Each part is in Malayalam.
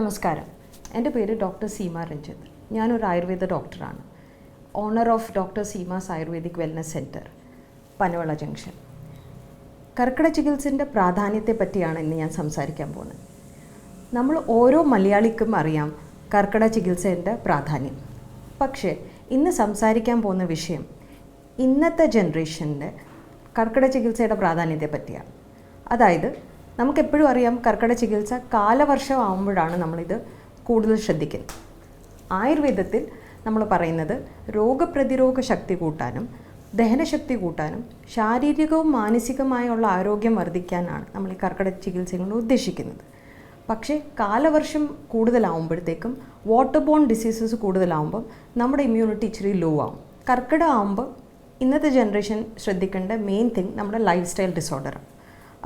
നമസ്കാരം, എൻ്റെ പേര് ഡോക്ടർ സീമ രഞ്ജിത്ത്. ഞാനൊരു ആയുർവേദ ഡോക്ടറാണ്. Owner of doctor Seema's Ayurvedic wellness centre, Panavila junction. കർക്കിടക ചികിത്സയുടെ പ്രാധാന്യത്തെ പറ്റിയാണ് ഇന്ന് ഞാൻ സംസാരിക്കാൻ പോകുന്നത്. നമ്മൾ ഓരോ മലയാളിക്കും അറിയാം കർക്കിടക ചികിത്സയുടെ പ്രാധാന്യം. പക്ഷേ ഇന്ന് സംസാരിക്കാൻ പോകുന്ന വിഷയം ഇന്നത്തെ ജനറേഷൻ്റെ കർക്കിടക ചികിത്സയുടെ പ്രാധാന്യത്തെ പറ്റിയാണ്. അതായത് നമുക്കെപ്പോഴും അറിയാം കർക്കിടക ചികിത്സ കാലവർഷം ആകുമ്പോഴാണ് നമ്മളിത് കൂടുതൽ ശ്രദ്ധിക്കുന്നത്. ആയുർവേദത്തിൽ നമ്മൾ പറയുന്നത് രോഗപ്രതിരോധ ശക്തി കൂട്ടാനും ദഹനശക്തി കൂട്ടാനും ശാരീരികവും മാനസികമായുള്ള ആരോഗ്യം വർദ്ധിക്കാനാണ് നമ്മൾ ഈ കർക്കിടക ചികിത്സ കൊണ്ട് ഉദ്ദേശിക്കുന്നത്. പക്ഷേ കാലവർഷം കൂടുതലാവുമ്പോഴത്തേക്കും വാട്ടർ ബോൺ ഡിസീസസ് കൂടുതലാവുമ്പം നമ്മുടെ ഇമ്മ്യൂണിറ്റി ഇച്ചിരി ലോ ആവും. കർക്കിടകം ആകുമ്പോൾ ഇന്നത്തെ ജനറേഷൻ ശ്രദ്ധിക്കേണ്ട മെയിൻ തിങ് നമ്മുടെ ലൈഫ് സ്റ്റൈൽ ഡിസോർഡറാണ്.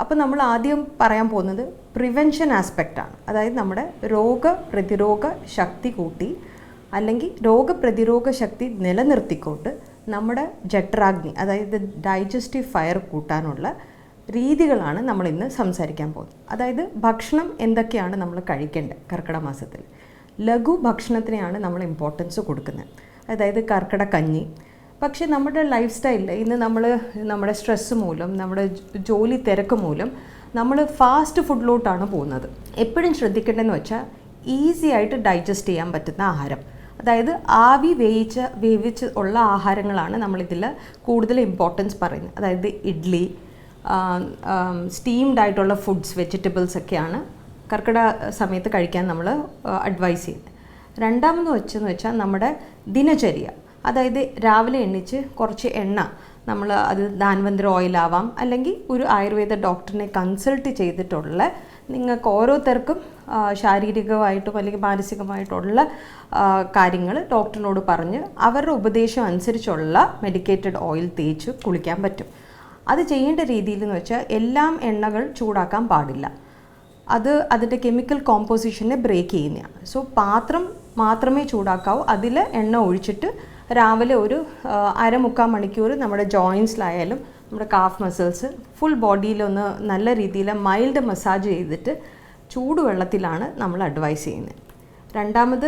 അപ്പോൾ നമ്മൾ ആദ്യം പറയാൻ പോകുന്നത് പ്രിവെൻഷൻ ആസ്പെക്റ്റാണ്. അതായത് നമ്മുടെ രോഗപ്രതിരോധ ശക്തി കൂട്ടി അല്ലെങ്കിൽ രോഗപ്രതിരോധ ശക്തി നിലനിർത്തിക്കൊണ്ട് നമ്മുടെ ജഠരാഗ്നി അതായത് ഡൈജസ്റ്റീവ് ഫയർ കൂട്ടാനുള്ള രീതികളാണ് നമ്മളിന്ന് സംസാരിക്കാൻ പോകുന്നത്. അതായത് ഭക്ഷണം എന്തൊക്കെയാണ് നമ്മൾ കഴിക്കേണ്ടത് കർക്കിടക മാസത്തിൽ. ലഘു ഭക്ഷണത്തിനെയാണ് നമ്മൾ ഇമ്പോർട്ടൻസ് കൊടുക്കുന്നത്. അതായത് കർക്കിടക കഞ്ഞി. പക്ഷേ നമ്മുടെ ലൈഫ് സ്റ്റൈലിൽ ഇന്ന് നമ്മുടെ സ്ട്രെസ്സ് മൂലം നമ്മുടെ ജോലി തിരക്ക് മൂലം നമ്മൾ ഫാസ്റ്റ് ഫുഡിലോട്ടാണ് പോകുന്നത്. എപ്പോഴും ശ്രദ്ധിക്കേണ്ടതെന്ന് വെച്ചാൽ ഈസി ആയിട്ട് ഡൈജസ്റ്റ് ചെയ്യാൻ പറ്റുന്ന ആഹാരം, അതായത് ആവി വേവിച്ച് ഉള്ള ആഹാരങ്ങളാണ് നമ്മളിതിൽ കൂടുതൽ ഇമ്പോർട്ടൻസ് പറയുന്നത്. അതായത് ഇഡ്ഡലി, സ്റ്റീംഡ് ആയിട്ടുള്ള ഫുഡ്സ്, വെജിറ്റബിൾസ് ഒക്കെയാണ് കർക്കിടക സമയത്ത് കഴിക്കാൻ നമ്മൾ അഡ്വൈസ് ചെയ്യുന്നത്. രണ്ടാമെന്ന് വെച്ചാൽ നമ്മുടെ ദിനചര്യ. അതായത് രാവിലെ എണ്ണിച്ച് കുറച്ച് എണ്ണ അത് ധാൻവന്തരി ഓയിലാവാം, അല്ലെങ്കിൽ ഒരു ആയുർവേദ ഡോക്ടറിനെ കൺസൾട്ട് ചെയ്തിട്ടുള്ള നിങ്ങൾക്ക് ഓരോരുത്തർക്കും ശാരീരികമായിട്ടും അല്ലെങ്കിൽ മാനസികമായിട്ടുള്ള കാര്യങ്ങൾ ഡോക്ടറിനോട് പറഞ്ഞ് അവരുടെ ഉപദേശം അനുസരിച്ചുള്ള മെഡിക്കേറ്റഡ് ഓയിൽ തേച്ച് കുളിക്കാൻ പറ്റും. അത് ചെയ്യേണ്ട രീതിയിൽ എന്ന് വെച്ചാൽ എല്ലാം എണ്ണകൾ ചൂടാക്കാൻ പാടില്ല. അതിൻ്റെ കെമിക്കൽ കോമ്പോസിഷനെ ബ്രേക്ക് ചെയ്യുന്നതാണ്. സോ പാത്രം മാത്രമേ ചൂടാക്കാവൂ. അതിൽ എണ്ണ ഒഴിച്ചിട്ട് രാവിലെ ഒരു 1/2-3 മണിക്കൂർ നമ്മുടെ ജോയിൻസിലായാലും നമ്മുടെ കാഫ് മസിൽസ് ഫുൾ ബോഡിയിലൊന്ന് നല്ല രീതിയിൽ മൈൽഡ് മസാജ് ചെയ്തിട്ട് ചൂടുവെള്ളത്തിലാണ് നമ്മൾ അഡ്വൈസ് ചെയ്യുന്നത്. രണ്ടാമത്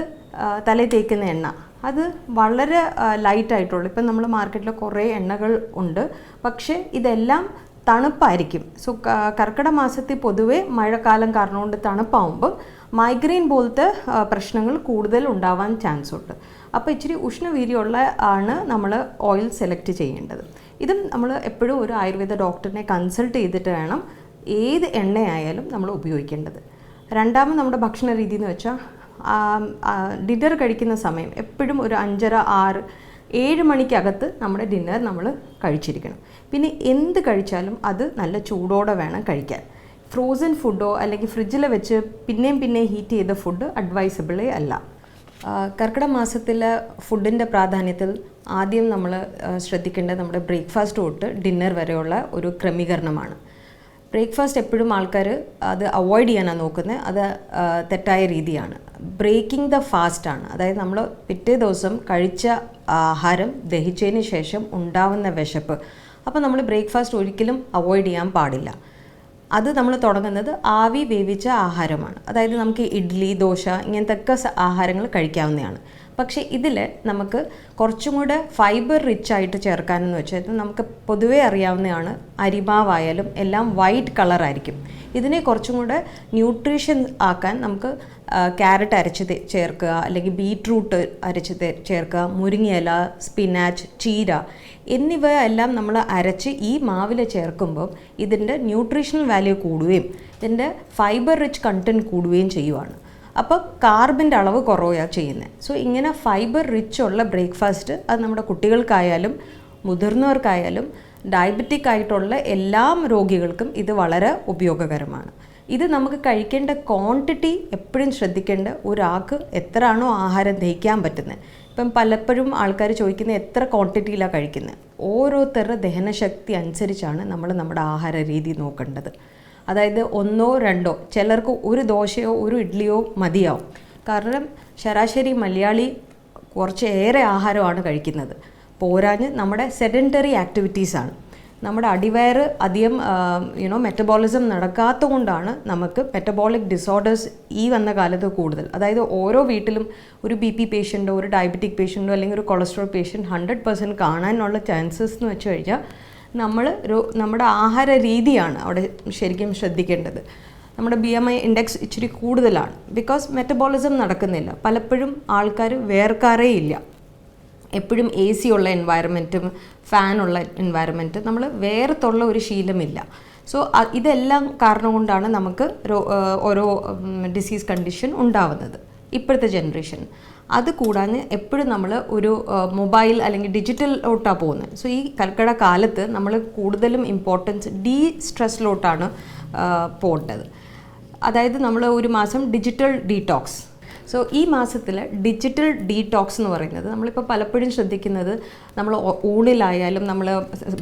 തലയിൽ തേക്കുന്ന എണ്ണ അത് വളരെ ലൈറ്റായിട്ടുള്ളൂ. ഇപ്പം നമ്മൾ മാർക്കറ്റിൽ കുറേ എണ്ണകൾ ഉണ്ട്, പക്ഷേ ഇതെല്ലാം തണുപ്പായിരിക്കും. സോ കർക്കിടക മാസത്തിൽ പൊതുവെ മഴക്കാലം കാരണം കൊണ്ട് തണുപ്പാവുമ്പം മൈഗ്രെയിൻ പോലത്തെ പ്രശ്നങ്ങൾ കൂടുതൽ ഉണ്ടാവാൻ ചാൻസ് ഉണ്ട്. അപ്പോൾ ഇച്ചിരി ഉഷ്ണവീര്യമുള്ള ആണ് നമ്മൾ ഓയിൽ സെലക്ട് ചെയ്യേണ്ടത്. ഇതും നമ്മൾ എപ്പോഴും ഒരു ആയുർവേദ ഡോക്ടറിനെ കൺസൾട്ട് ചെയ്തിട്ട് വേണം ഏത് എണ്ണയായാലും നമ്മൾ ഉപയോഗിക്കേണ്ടത്. രണ്ടാമത് നമ്മുടെ ഭക്ഷണ രീതി എന്ന് വെച്ചാൽ ഡിന്നർ കഴിക്കുന്ന സമയം എപ്പോഴും ഒരു 5:30-6-7 മണിക്കകത്ത് നമ്മുടെ ഡിന്നർ നമ്മൾ കഴിച്ചിരിക്കണം. പിന്നെ എന്ത് കഴിച്ചാലും അത് നല്ല ചൂടോടെ വേണം കഴിക്കാൻ. ഫ്രോസൺ ഫുഡോ അല്ലെങ്കിൽ ഫ്രിഡ്ജിൽ വെച്ച് പിന്നെയും ഹീറ്റ് ചെയ്ത ഫുഡ് അഡ്വൈസബിളേ അല്ല. കർക്കിടക മാസത്തിലെ ഫുഡിൻ്റെ പ്രാധാന്യത്തിൽ ആദ്യം നമ്മൾ ശ്രദ്ധിക്കേണ്ടത് നമ്മുടെ ബ്രേക്ക്ഫാസ്റ്റ് തൊട്ട് ഡിന്നർ വരെയുള്ള ഒരു ക്രമീകരണമാണ്. ബ്രേക്ക്ഫാസ്റ്റ് എപ്പോഴും ആൾക്കാർ അത് അവോയ്ഡ് ചെയ്യാനാണ് നോക്കുന്നത്. അത് തെറ്റായ രീതിയാണ്. ബ്രേക്കിംഗ് ദ ഫാസ്റ്റാണ്. അതായത് നമ്മൾ പിറ്റേ ദിവസം കഴിച്ച ആഹാരം ദഹിച്ചതിന് ശേഷം ഉണ്ടാവുന്ന വിശപ്പ്. അപ്പോൾ നമ്മൾ ബ്രേക്ക്ഫാസ്റ്റ് ഒരിക്കലും അവോയ്ഡ് ചെയ്യാൻ പാടില്ല. അത് നമ്മൾ തുടങ്ങുന്നത് ആവി വേവിച്ച ആഹാരമാണ്. അതായത് നമുക്ക് ഇഡ്ഡലി, ദോശ ഇങ്ങനത്തെ ഒക്കെ ആഹാരങ്ങൾ കഴിക്കാവുന്നതാണ്. പക്ഷേ ഇതിൽ നമുക്ക് കുറച്ചും കൂടെ ഫൈബർ റിച്ച് ആയിട്ട് ചേർക്കാനെന്ന് വെച്ചാൽ നമുക്ക് പൊതുവേ അറിയാവുന്നതാണ് അരിമാവായാലും എല്ലാം വൈറ്റ് കളറായിരിക്കും. ഇതിനെ കുറച്ചും കൂടെ ന്യൂട്രീഷൻ ആക്കാൻ നമുക്ക് ക്യാരറ്റ് അരച്ച് ചേർക്കുക, അല്ലെങ്കിൽ ബീട്രൂട്ട് അരച്ച് ചേർക്കുക, മുരിങ്ങയില, സ്പിനാച്ച്, ചീര എന്നിവ എല്ലാം നമ്മൾ അരച്ച് ഈ മാവിൽ ചേർക്കുമ്പോൾ ഇതിൻ്റെ ന്യൂട്രീഷണൽ വാല്യൂ കൂടുകയും ഇതിൻ്റെ ഫൈബർ റിച്ച് കണ്ടൻറ്റ് കൂടുകയും ചെയ്യുവാണ്. അപ്പോൾ കാർബിൻ്റെ അളവ് കുറയുകയാണ് ചെയ്യുന്നത്. സോ ഇങ്ങനെ ഫൈബർ റിച്ച് ഉള്ള ബ്രേക്ക്ഫാസ്റ്റ് അത് നമ്മുടെ കുട്ടികൾക്കായാലും മുതിർന്നവർക്കായാലും ഡയബറ്റിക് ആയിട്ടുള്ള എല്ലാ രോഗികൾക്കും ഇത് വളരെ ഉപയോഗകരമാണ്. ഇത് നമുക്ക് കഴിക്കേണ്ട ക്വാണ്ടിറ്റി എപ്പോഴും ശ്രദ്ധിക്കേണ്ട. ഒരാൾക്ക് എത്രയാണോ ആഹാരം ദഹിക്കാൻ പറ്റുന്നത്. ഇപ്പം പലപ്പോഴും ആൾക്കാർ ചോദിക്കുന്നത് എത്ര ക്വാണ്ടിറ്റിയിലാണ് കഴിക്കുന്നത്. ഓരോരുത്തരുടെ ദഹനശക്തി അനുസരിച്ചാണ് നമ്മുടെ ആഹാര രീതി നോക്കേണ്ടത്. അതായത് 1-2 ചിലർക്ക് ഒരു ദോശയോ ഒരു ഇഡ്ഡലിയോ മതിയാവും. കാരണം ശരാശരി മലയാളി കുറച്ച് ഏറെ ആഹാരമാണ് കഴിക്കുന്നത്. പോരാഞ്ഞ് നമ്മുടെ സെഡൻറ്ററി ആക്ടിവിറ്റീസാണ്. നമ്മുടെ അടിവയറ് അധികം മെറ്റബോളിസം നടക്കാത്ത കൊണ്ടാണ് നമുക്ക് മെറ്റബോളിക് ഡിസോർഡേഴ്സ് ഈ വന്ന കാലത്ത് കൂടുതൽ. അതായത് ഓരോ വീട്ടിലും ഒരു BP പേഷ്യൻറ്റോ ഒരു ഡയബറ്റിക് പേഷ്യൻറ്റോ അല്ലെങ്കിൽ ഒരു കൊളസ്ട്രോൾ പേഷ്യൻറ്റ് 100% കാണാനുള്ള ചാൻസസ് എന്ന് വെച്ച് കഴിഞ്ഞാൽ നമ്മുടെ ആഹാര രീതിയാണ് അവിടെ ശരിക്കും ശ്രദ്ധിക്കേണ്ടത്. നമ്മുടെ BMI ഇൻഡെക്സ് ഇച്ചിരി കൂടുതലാണ്, ബിക്കോസ് മെറ്റബോളിസം നടക്കുന്നില്ല. പലപ്പോഴും ആൾക്കാർ വേർക്കാറേ ഇല്ല. എപ്പോഴും AC ഉള്ള എൻവയറമെൻറ്റും ഫാനുള്ള എൻവയറമെൻറ്റ് നമ്മൾ വേർത്തുള്ള ഒരു ശീലമില്ല. സോ ഇതെല്ലാം കാരണം കൊണ്ടാണ് നമുക്ക് ഓരോ ഡിസീസ് കണ്ടീഷൻ ഉണ്ടാവുന്നത് ഇപ്പോഴത്തെ ജനറേഷൻ. അത് കൂടാതെ എപ്പോഴും നമ്മൾ ഒരു മൊബൈൽ അല്ലെങ്കിൽ ഡിജിറ്റലിലോട്ടാണ് പോകുന്നത്. സോ ഈ കർക്കിടക കാലത്ത് നമ്മൾ കൂടുതലും ഇമ്പോർട്ടൻസ് സ്ട്രെസ്സിലോട്ടാണ് പോകേണ്ടത്. അതായത് നമ്മൾ ഒരു മാസം ഡിജിറ്റൽ ഡീടോക്സ്. സോ ഈ മാസത്തിൽ ഡിജിറ്റൽ ഡീടോക്സ് എന്ന് പറയുന്നത് നമ്മളിപ്പോൾ പലപ്പോഴും ശ്രദ്ധിക്കുന്നത്, നമ്മൾ ഊണിലായാലും നമ്മൾ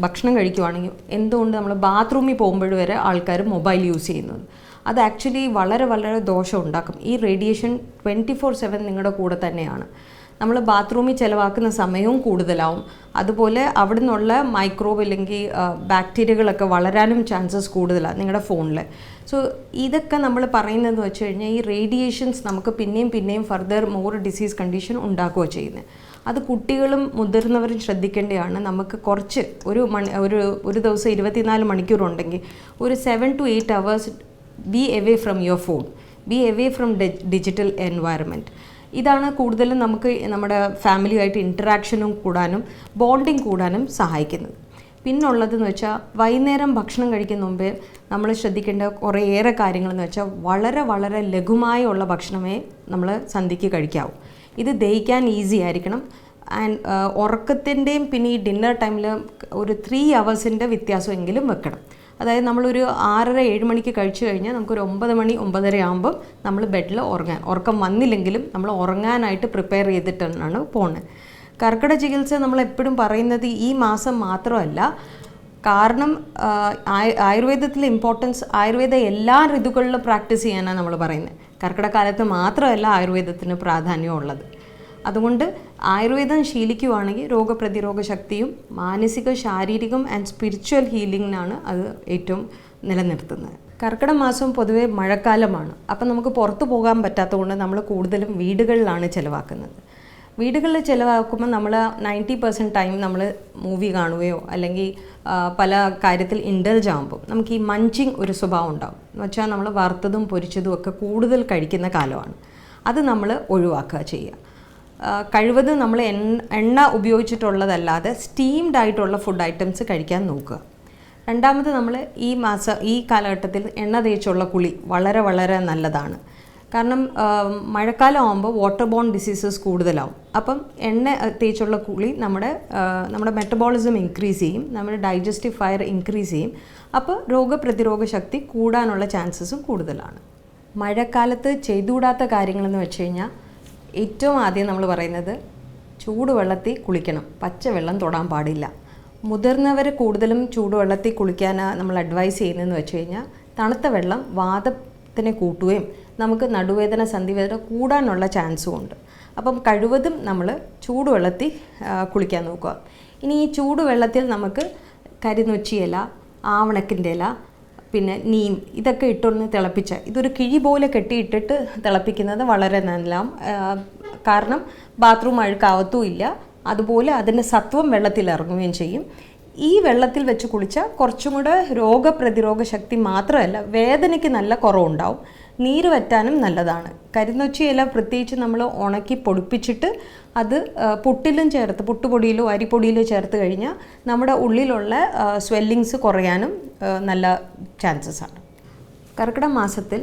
ഭക്ഷണം കഴിക്കുവാണെങ്കിൽ എന്തുകൊണ്ട് നമ്മൾ ബാത്റൂമിൽ പോകുമ്പോൾ വരെ ആൾക്കാർ മൊബൈൽ യൂസ് ചെയ്യുന്നത്. അത് ആക്ച്വലി വളരെ വളരെ ദോഷം ഉണ്ടാക്കും. ഈ റേഡിയേഷൻ 24/7 നിങ്ങളുടെ കൂടെ തന്നെയാണ്. നമ്മൾ ബാത്റൂമിൽ ചിലവാക്കുന്ന സമയവും കൂടുതലാവും. അതുപോലെ അവിടെ നിന്നുള്ള മൈക്രോബ് അല്ലെങ്കിൽ ബാക്ടീരിയകളൊക്കെ വളരാനും ചാൻസസ് കൂടുതലാണ് നിങ്ങളുടെ ഫോണിൽ. സോ ഇതൊക്കെ നമ്മൾ പറയുന്നതെന്ന് വെച്ച് കഴിഞ്ഞാൽ ഈ റേഡിയേഷൻസ് നമുക്ക് പിന്നെയും ഫർദർ മോർ ഡിസീസ് കണ്ടീഷൻ ഉണ്ടാക്കുകയോ ചെയ്യുന്നത്. അത് കുട്ടികളും മുതിർന്നവരും ശ്രദ്ധിക്കേണ്ടതാണ്. നമുക്ക് കുറച്ച് ഒരു ദിവസം 24 മണിക്കൂറുണ്ടെങ്കിൽ ഒരു 7 to 8 hours B away from your phone, B away from digital environment. ഇതാണ് കൂടുതലും നമുക്ക് നമ്മുടെ ഫാമിലിയുമായിട്ട് ഇൻറ്ററാക്ഷനും കൂടാനും ബോണ്ടിങ് കൂടാനും സഹായിക്കുന്നത്. പിന്നുള്ളതെന്ന് വെച്ചാൽ വൈകുന്നേരം ഭക്ഷണം കഴിക്കുന്ന മുമ്പേ നമ്മൾ ശ്രദ്ധിക്കേണ്ട കുറേയേറെ കാര്യങ്ങളെന്ന് വെച്ചാൽ വളരെ വളരെ ലഘുമായുള്ള ഭക്ഷണമേ നമ്മൾ സന്ധ്യയ്ക്ക് കഴിക്കാവൂ. ഇത് ദഹിക്കാൻ ഈസി ആയിരിക്കണം. ആൻഡ് ഉറക്കത്തിൻ്റെയും പിന്നെ ഈ ഡിന്നർ ടൈമിൽ ഒരു 3 hours വ്യത്യാസമെങ്കിലും വെക്കണം. അതായത് നമ്മളൊരു 6:30-7 മണിക്ക് കഴിച്ചു കഴിഞ്ഞാൽ നമുക്കൊരു 9 മണി 9:30 ആകുമ്പം നമ്മൾ ബെഡിൽ ഉറക്കം വന്നില്ലെങ്കിലും നമ്മൾ ഉറങ്ങാനായിട്ട് പ്രിപ്പയർ ചെയ്തിട്ടാണ് പോകുന്നത്. കർക്കിടക ചികിത്സ നമ്മളെപ്പോഴും പറയുന്നത് ഈ മാസം മാത്രമല്ല. കാരണം ആയുർവേദത്തിലെ ഇമ്പോർട്ടൻസ്, ആയുർവേദ എല്ലാ ഋതുക്കളിലും പ്രാക്ടീസ് ചെയ്യാനാണ് നമ്മൾ പറയുന്നത്. കർക്കിടക കാലത്ത് മാത്രമല്ല ആയുർവേദത്തിന് പ്രാധാന്യമുള്ളത്. അതുകൊണ്ട് ആയുർവേദം ശീലിക്കുവാണെങ്കിൽ രോഗപ്രതിരോധ ശക്തിയും മാനസിക ശാരീരികം ആൻഡ് സ്പിരിച്വൽ ഹീലിംഗിനാണ് അത് ഏറ്റവും നിലനിർത്തുന്നത്. കർക്കിടക മാസം പൊതുവെ മഴക്കാലമാണ്. അപ്പം നമുക്ക് പുറത്തു പോകാൻ പറ്റാത്തതുകൊണ്ട് നമ്മൾ കൂടുതലും വീടുകളിലാണ് ചിലവാക്കുന്നത്. വീടുകളിൽ ചിലവാക്കുമ്പോൾ നമ്മൾ 90% ടൈം നമ്മൾ മൂവി കാണുകയോ അല്ലെങ്കിൽ പല കാര്യത്തിൽ ഇൻഡൽജ് ആകുമ്പോൾ നമുക്ക് ഈ മഞ്ചിങ് ഒരു സ്വഭാവം ഉണ്ടാകും. എന്ന് വെച്ചാൽ നമ്മൾ വറുത്തതും പൊരിച്ചതും ഒക്കെ കൂടുതൽ കഴിക്കുന്ന കാലമാണ്. അത് നമ്മൾ ഒഴിവാക്കുക ചെയ്യുക. കഴിവതും നമ്മൾ എണ്ണ ഉപയോഗിച്ചിട്ടുള്ളതല്ലാതെ സ്റ്റീംഡ് ആയിട്ടുള്ള ഫുഡ് ഐറ്റംസ് കഴിക്കാൻ നോക്കുക. രണ്ടാമത് നമ്മൾ ഈ കാലഘട്ടത്തിൽ എണ്ണ തേച്ചുള്ള കുളി വളരെ വളരെ നല്ലതാണ്. കാരണം മഴക്കാലം ആകുമ്പോൾ വാട്ടർ ബോൺ ഡിസീസസ് കൂടുതലാവും. അപ്പം എണ്ണ തേച്ചുള്ള കുളി നമ്മുടെ മെറ്റബോളിസം ഇൻക്രീസ് ചെയ്യും, നമ്മുടെ ഡൈജസ്റ്റീവ് ഫയർ ഇൻക്രീസ് ചെയ്യും. അപ്പോൾ രോഗപ്രതിരോധ ശക്തി കൂടാനുള്ള ചാൻസസും കൂടുതലാണ്. മഴക്കാലത്ത് ചെയ്തുകൂടാത്ത കാര്യങ്ങളെന്ന് വെച്ച് കഴിഞ്ഞാൽ ഏറ്റവും ആദ്യം നമ്മൾ പറയുന്നത് ചൂടുവെള്ളത്തിൽ കുളിക്കണം, പച്ചവെള്ളം തൊടാൻ പാടില്ല. മുതിർന്നവർ കൂടുതലും ചൂടുവെള്ളത്തിൽ കുളിക്കാൻ നമ്മൾ അഡ്വൈസ് ചെയ്യുന്നതെന്ന് വെച്ച് കഴിഞ്ഞാൽ തണുത്ത വെള്ളം വാതത്തിനെ കൂട്ടുകയും നമുക്ക് നടുവേദന സന്ധിവേദന കൂടാനുള്ള ചാൻസും ഉണ്ട്. അപ്പം കഴിവതും നമ്മൾ ചൂടുവെള്ളത്തിൽ കുളിക്കാൻ നോക്കുക. ഇനി ഈ ചൂടുവെള്ളത്തിൽ നമുക്ക് കരിനൊച്ചിയില, ആവണക്കിൻ്റെ ഇല, പിന്നെ നീം ഇതൊക്കെ ഇട്ടൊന്ന് തിളപ്പിച്ച് ഇതൊരു കിഴി പോലെ കെട്ടിയിട്ടിട്ട് തിളപ്പിക്കുന്നത് വളരെ നല്ല. കാരണം ബാത്റൂം അഴുക്കാവത്തും ഇല്ല, അതുപോലെ അതിൻ്റെ സത്വം വെള്ളത്തിൽ ഇറങ്ങുകയും ചെയ്യും. ഈ വെള്ളത്തിൽ വെച്ച് കുളിച്ചാൽ കുറച്ചും കൂടെ രോഗപ്രതിരോധ ശക്തി മാത്രമല്ല വേദനയ്ക്ക് നല്ല കുറവുണ്ടാവും, നീര് വറ്റാനും നല്ലതാണ്. കരിനൊച്ചി ഇല പ്രത്യേകിച്ച് നമ്മൾ ഉണക്കി പൊടിപ്പിച്ചിട്ട് അത് പുട്ടിലും ചേർത്ത്, പുട്ടുപൊടിയിലോ അരിപ്പൊടിയിലോ ചേർത്ത് കഴിഞ്ഞാൽ നമ്മുടെ ഉള്ളിലുള്ള സ്വെല്ലിങ്സ് കുറയാനും നല്ല ചാൻസസ് ആണ്. കർക്കിടക മാസത്തിൽ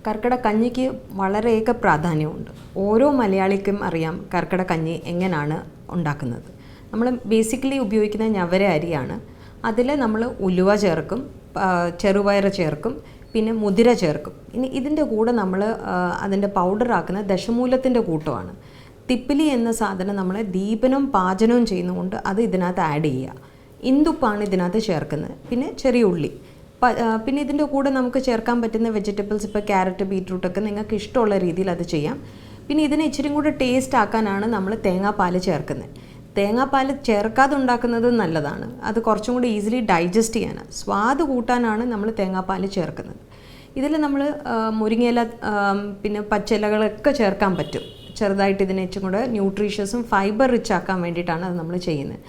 കർക്കിടക കഞ്ഞിക്ക് വളരെയേറെ പ്രാധാന്യമുണ്ട്. ഓരോ മലയാളിക്കും അറിയാം കർക്കിടക കഞ്ഞി എങ്ങനെയാണ് ഉണ്ടാക്കുന്നത്. നമ്മൾ ബേസിക്കലി ഉപയോഗിക്കുന്ന ഞവര അരിയാണ്. അതിൽ നമ്മൾ ഉലുവ ചേർക്കും, ചെറുപയർ ചേർക്കും, പിന്നെ മുതിര ചേർക്കും. ഇനി ഇതിൻ്റെ കൂടെ നമ്മൾ അതിൻ്റെ പൗഡറാക്കുന്ന ദശമൂലത്തിൻ്റെ കൂട്ടമാണ്. തിപ്പിലി എന്ന സാധനം നമ്മൾ ദീപനം പാചനവും ചെയ്യുന്നതുകൊണ്ട് അത് ഇതിനകത്ത് ആഡ് ചെയ്യുക. ഇന്ദുപ്പാണ് ഇതിനകത്ത് ചേർക്കുന്നത്, പിന്നെ ചെറിയ ഉള്ളി. പിന്നെ ഇതിൻ്റെ കൂടെ നമുക്ക് ചേർക്കാൻ പറ്റുന്ന വെജിറ്റബിൾസ് ഇപ്പോൾ ക്യാരറ്റ്, ബീറ്റ്റൂട്ടൊക്കെ നിങ്ങൾക്ക് ഇഷ്ടമുള്ള രീതിയിൽ അത് ചെയ്യാം. പിന്നെ ഇതിനെ ഇച്ചിരി കൂടെ ടേസ്റ്റ് ആക്കാനാണ് നമ്മൾ തേങ്ങാപ്പാൽ ചേർക്കുന്നത്. തേങ്ങാപ്പാൽ ചേർക്കാതെ ഉണ്ടാക്കുന്നത് നല്ലതാണ്. അത് കുറച്ചും കൂടി ഈസിലി ഡൈജസ്റ്റ് ചെയ്യാനാണ്, സ്വാദ് കൂട്ടാനാണ് നമ്മൾ തേങ്ങാപ്പാൽ ചേർക്കുന്നത്. ഇതിൽ നമ്മൾ മുരിങ്ങയില പിന്നെ പച്ചിലകളൊക്കെ ചേർക്കാൻ പറ്റും. ചെറുതായിട്ട് ഇതിനെ ഇച്ചും കൂടെ ന്യൂട്രീഷ്യസും ഫൈബർ റിച്ച് ആക്കാൻ വേണ്ടിയിട്ടാണ് അത് നമ്മൾ ചെയ്യുന്നത്.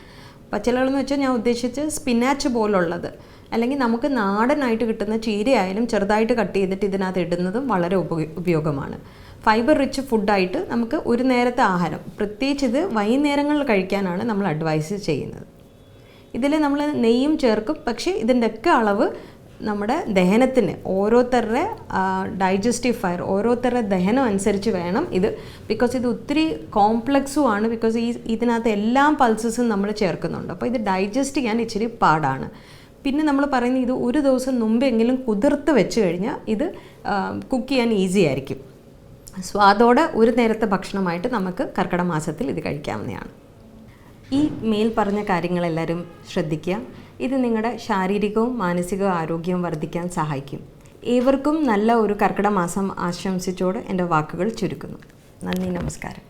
പച്ചിലകളെന്ന് വെച്ചാൽ ഞാൻ ഉദ്ദേശിച്ച് സ്പിനാച്ച് പോലുള്ളത്, അല്ലെങ്കിൽ നമുക്ക് നാടനായിട്ട് കിട്ടുന്ന ചീരയായാലും ചെറുതായിട്ട് കട്ട് ചെയ്തിട്ട് ഇതിനകത്ത് ഇടുന്നതും വളരെ ഉപയോഗമാണ്. ഫൈബർ റിച്ച് ഫുഡായിട്ട് നമുക്ക് ഒരു നേരത്തെ ആഹാരം, പ്രത്യേകിച്ച് ഇത് വൈകുന്നേരങ്ങളിൽ കഴിക്കാനാണ് നമ്മൾ അഡ്വൈസ് ചെയ്യുന്നത്. ഇതിൽ നമ്മൾ നെയ്യും ചേർക്കും, പക്ഷേ ഇതിൻ്റെയൊക്കെ അളവ് നമ്മുടെ ദഹനത്തിന്, ഓരോരുത്തരുടെ ഡൈജസ്റ്റീവ് ഫയർ, ഓരോരുത്തരുടെ ദഹനം അനുസരിച്ച് വേണം ഇത്. ബിക്കോസ് ഇത് ഒത്തിരി കോംപ്ലക്സും ആണ്, ബിക്കോസ് ഇതിനകത്ത് എല്ലാ പൾസസും നമ്മൾ ചേർക്കുന്നുണ്ട്. അപ്പോൾ ഇത് ഡൈജസ്റ്റ് ചെയ്യാൻ ഇച്ചിരി പാടാണ്. പിന്നെ നമ്മൾ പറയുന്നത് ഇത് ഒരു ദിവസം മുമ്പെങ്കിലും കുതിർത്ത് വെച്ച് കഴിഞ്ഞാൽ ഇത് കുക്ക് ചെയ്യാൻ ഈസി ആയിരിക്കും. സ്വാദോടെ ഒരു നേരത്തെ ഭക്ഷണമായിട്ട് നമുക്ക് കർക്കിടക മാസത്തിൽ ഇത് കഴിക്കാവുന്നതാണ്. ഈ മേൽ പറഞ്ഞ കാര്യങ്ങളെല്ലാവരും ശ്രദ്ധിക്കുക. ഇത് നിങ്ങളുടെ ശാരീരികവും മാനസികവും ആരോഗ്യവും വർദ്ധിക്കാൻ സഹായിക്കും. ഏവർക്കും നല്ല ഒരു കർക്കിടക മാസം ആശംസിച്ചോട് എൻ്റെ വാക്കുകൾ ചുരുക്കുന്നു. നന്ദി, നമസ്കാരം.